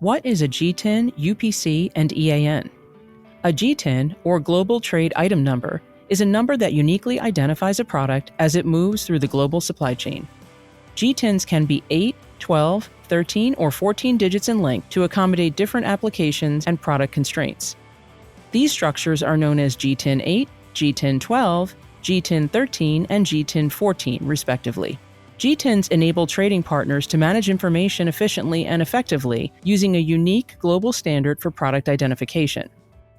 What is a GTIN, UPC, and EAN? A GTIN, or Global Trade Item Number, is a number that uniquely identifies a product as it moves through the global supply chain. GTINs can be 8, 12, 13, or 14 digits in length to accommodate different applications and product constraints. These structures are known as GTIN 8, GTIN 12, GTIN 13, and GTIN 14, respectively. GTINs enable trading partners to manage information efficiently and effectively using a unique global standard for product identification.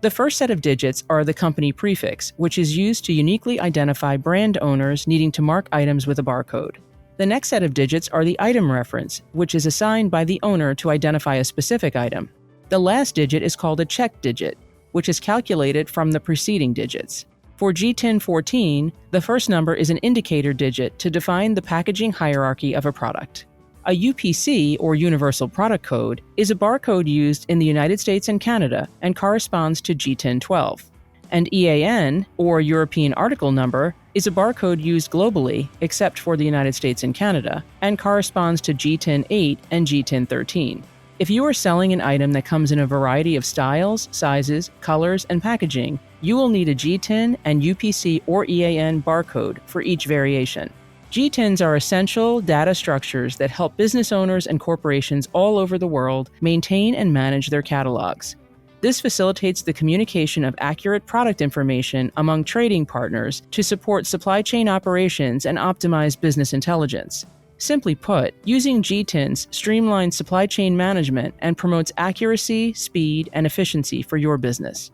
The first set of digits are the company prefix, which is used to uniquely identify brand owners needing to mark items with a barcode. The next set of digits are the item reference, which is assigned by the owner to identify a specific item. The last digit is called a check digit, which is calculated from the preceding digits. For GTIN 14, the first number is an indicator digit to define the packaging hierarchy of a product. A UPC, or Universal Product Code, is a barcode used in the United States and Canada and corresponds to GTIN 12. And EAN, or European Article Number, is a barcode used globally, except for the United States and Canada, and corresponds to GTIN 8 and GTIN 13. If you are selling an item that comes in a variety of styles, sizes, colors, and packaging, you will need a GTIN and UPC or EAN barcode for each variation. GTINs are essential data structures that help business owners and corporations all over the world maintain and manage their catalogs. This facilitates the communication of accurate product information among trading partners to support supply chain operations and optimize business intelligence. Simply put, using GTINs streamlines supply chain management and promotes accuracy, speed, and efficiency for your business.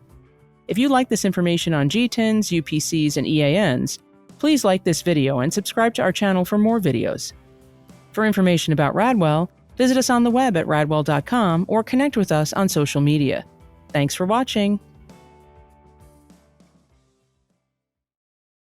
If you like this information on GTINs, UPCs, and EANs, please like this video and subscribe to our channel for more videos. For information about Radwell, visit us on the web at radwell.com or connect with us on social media. Thanks for watching.